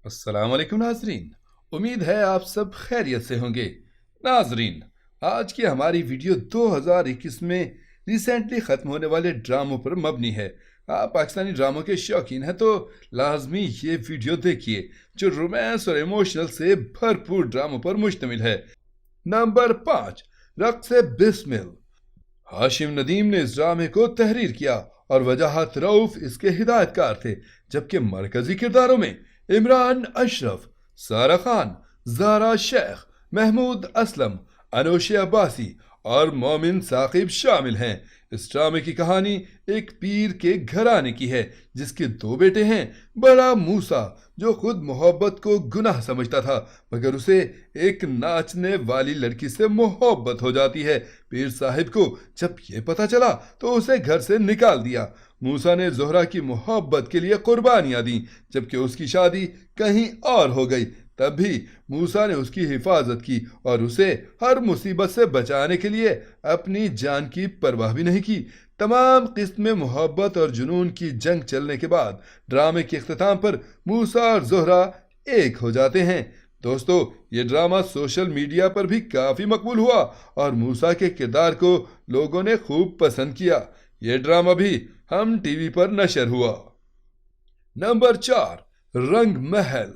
अस्सलाम वालेकुम नाजरीन। उम्मीद है आप सब खैरियत से होंगे। नाजरीन, आज की हमारी वीडियो 2021 में रिसेंटली ख़त्म होने वाले ड्रामों पर मबनी है। आप पाकिस्तानी ड्रामों के शौकीन हैं तो लाजमी ये वीडियो देखिए जो रोमांस और इमोशनल से भरपूर ड्रामों पर मुश्तमिल है। नंबर 5, रक़्स बिस्मिल। हाशिम नदीम ने इस ड्रामे को तहरीर किया और वजाहत रऊफ इसके हिदायतकार थे, जबकि मरकजी किरदारों में इमरान अशरफ, सारा खान, जारा शेख, महमूद असलम, अनोशे अब्बासी और मोमिन साकिब शामिल हैं। इस ड्रामे की कहानी एक पीर के घराने की है जिसके दो बेटे हैं। बड़ा मूसा जो खुद मोहब्बत को गुनाह समझता था, मगर उसे एक नाचने वाली लड़की से मोहब्बत हो जाती है। पीर साहिब को जब ये पता चला तो उसे घर से निकाल दिया। मूसा ने जोहरा की मोहब्बत के लिए कुर्बानियां दी, जबकि उसकी शादी कहीं और हो गई। तब भी मूसा ने उसकी हिफाजत की और उसे हर मुसीबत से बचाने के लिए अपनी जान की परवाह भी नहीं की। तमाम किस्म में मोहब्बत और जुनून की जंग चलने के बाद ड्रामे के इख्तिताम पर मूसा और जोहरा एक हो जाते हैं। दोस्तों, ये ड्रामा सोशल मीडिया पर भी काफ़ी मकबूल हुआ और मूसा के किरदार को लोगों ने खूब पसंद किया। ये ड्रामा भी हम टीवी पर नशर हुआ। नंबर 4, रंग महल।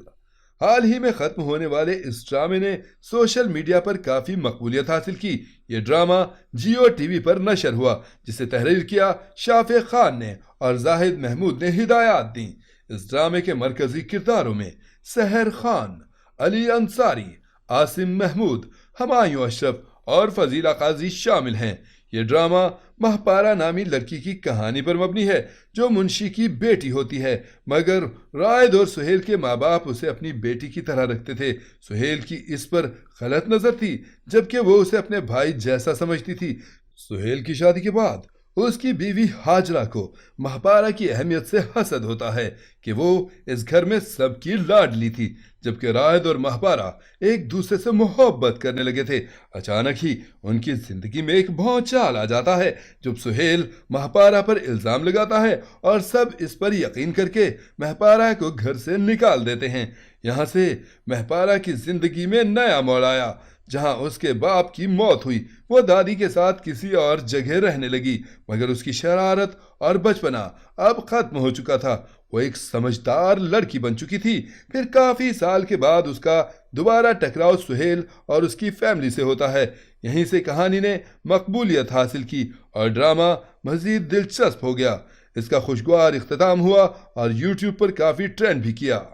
हाल ही में खत्म होने वाले इस ड्रामे ने सोशल मीडिया पर काफी मकबूलियत हासिल की। ये ड्रामा जियो टीवी पर नशर हुआ, जिसे तहरीर किया शाफे खान ने और जाहिद महमूद ने हिदायत दी। इस ड्रामे के मरकजी किरदारों में सहर खान, अली अंसारी, आसिम महमूद, हमायूं अशरफ और फजीला काजी शामिल हैं। ये ड्रामा महपारा नामी लड़की की कहानी पर मबनी है जो मुंशी की बेटी होती है, मगर रायद और सुहेल के माँ बाप उसे अपनी बेटी की तरह रखते थे। सुहेल की इस पर गलत नजर थी, जबकि वो उसे अपने भाई जैसा समझती थी। सुहेल की शादी के बाद उसकी बीवी हाजरा को महपारा की अहमियत से हसद होता है कि वो इस घर में सबकी लाडली थी, जबकि रायद और महपारा एक दूसरे से मोहब्बत करने लगे थे। अचानक ही उनकी जिंदगी में एक भौचाल आ जाता है जब सुहेल महपारा पर इल्जाम लगाता है और सब इस पर यकीन करके महपारा को घर से निकाल देते हैं। यहाँ से महपारा की जिंदगी में नया मोड़ आया। जहां उसके बाप की मौत हुई, वो दादी के साथ किसी और जगह रहने लगी, मगर उसकी शरारत और बचपना अब खत्म हो चुका था। वो एक समझदार लड़की बन चुकी थी। फिर काफी साल के बाद उसका दोबारा टकराव सुहेल और उसकी फैमिली से होता है। यहीं से कहानी ने मकबूलियत हासिल की और ड्रामा मजीद दिलचस्प हो गया। इसका खुशगवार इख्तिताम हुआ और यूट्यूब पर काफी ट्रेंड भी किया।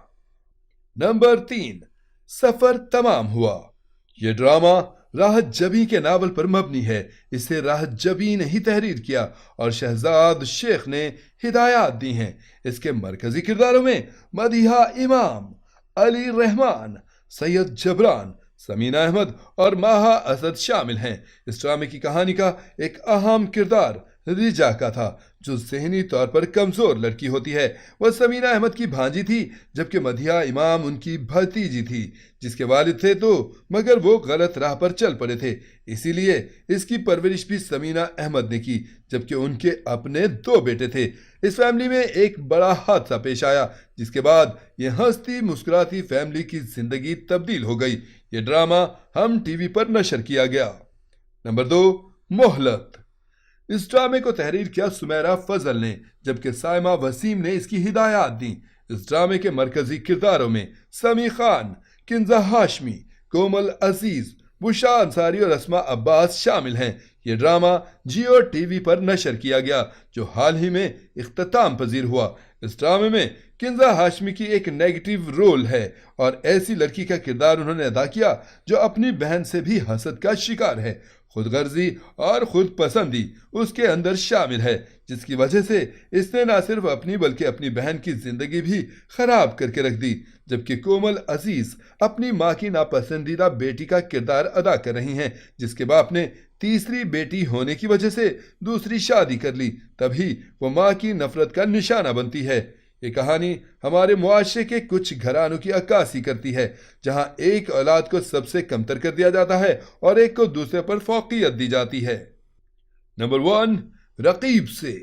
नंबर 3, सफर तमाम हुआ। यह ड्रामा राहत जबी के नावल पर मबनी है। इसे राहत जबी ने ही तहरीर किया और शहजाद शेख ने हिदायत दी हैं। इसके मरकजी किरदारों में मदीहा इमाम, अली रहमान, सैयद जबरान, समीना अहमद और माहा असद शामिल हैं। इस ड्रामे की कहानी का एक अहम किरदार रिजा का था, जो जहनी तौर पर कमजोर लड़की होती है। वह समीना अहमद की भांजी थी, जबकि मदिया इमाम उनकी भतीजी थी, जिसके वालिद थे तो मगर वो गलत राह पर चल पड़े थे। इसीलिए इसकी परवरिश भी समीना अहमद ने की, जबकि उनके अपने 2 बेटे थे। इस फैमिली में एक बड़ा हादसा पेश आया, जिसके बाद ये हंसती मुस्कुराती फैमिली की जिंदगी तब्दील हो गई। ये ड्रामा हम टीवी पर नशर किया गया। नंबर 2, मोहलत। इस ड्रामे को तहरीर किया सुमेरा फजल ने, जबकि साइमा वसीम ने इसकी हिदायत दी। इस ड्रामे के मरकजी किरदारों में समी खान, किंजा हाशमी, कोमल अजीज, बुशा अंसारी और अस्मा अब्बास शामिल हैं। यह ड्रामा जियो टीवी पर नशर किया गया, जो हाल ही में इख्तिताम पजीर हुआ। इस ड्रामे में किंजा हाशमी की एक नेगेटिव रोल है और ऐसी लड़की का किरदार उन्होंने अदा किया जो अपनी बहन से भी हसद का शिकार है। खुदगर्जी और खुद पसंदी उसके अंदर शामिल है, जिसकी वजह से इसने न सिर्फ अपनी बल्कि अपनी बहन की जिंदगी भी खराब करके रख दी। जबकि कोमल अजीज अपनी माँ की नापसंदीदा बेटी का किरदार अदा कर रही हैं, जिसके बाप ने तीसरी बेटी होने की वजह से दूसरी शादी कर ली। तभी वो माँ की नफरत का निशाना बनती है। ये कहानी हमारे मुआशरे के कुछ घरानों की अक्कासी करती है, जहां एक औलाद को सबसे कमतर कर दिया जाता है और एक को दूसरे पर फौकियत दी जाती है। नंबर 1, रकीब से।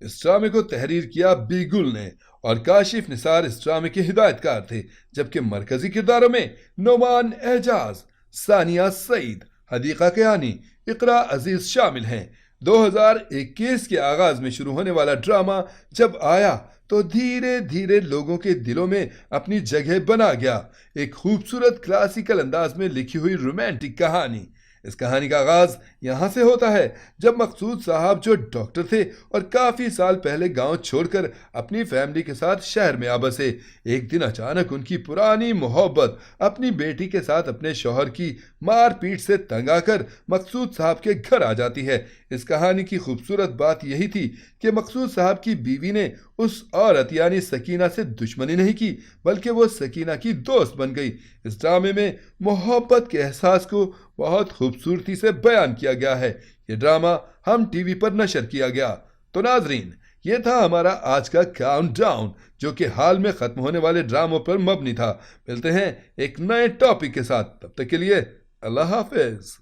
इस ड्रामे को तहरीर किया बीगुल ने और काशिफ निसार इस ड्रामे के हिदायतकार थे, जबकि मरकजी किरदारों में नोमान एजाज, सानिया सईद, हदीका कियानी, इकरा अजीज शामिल हैं। 2021 के आगाज में शुरू होने वाला ड्रामा जब आया तो धीरे धीरे लोगों के दिलों में अपनी जगह बना गया। एक खूबसूरत क्लासिकल अंदाज में लिखी हुई रोमांटिक कहानी। इस कहानी का आगाज यहाँ से होता है जब मकसूद साहब, जो डॉक्टर थे और काफी साल पहले गांव छोड़कर अपनी फैमिली के साथ शहर में आ बसे, एक दिन अचानक उनकी पुरानी मोहब्बत अपनी बेटी के साथ अपने शौहर की मारपीट से तंग आकर मकसूद साहब के घर आ जाती है। इस कहानी की खूबसूरत बात यही थी कि मकसूद साहब की बीवी ने उस औरत यानी सकीना से दुश्मनी नहीं की, बल्कि वो सकीना की दोस्त बन गई। इस ड्रामे में मोहब्बत के एहसास को बहुत खूबसूरती से बयान किया गया है। ये ड्रामा हम टीवी पर नशर किया गया। तो नाजरीन, ये था हमारा आज का काउंटडाउन, जो कि हाल में खत्म होने वाले ड्रामों पर मबनी था। मिलते हैं एक नए टॉपिक के साथ, तब तक के लिए अल्लाह हाफिज।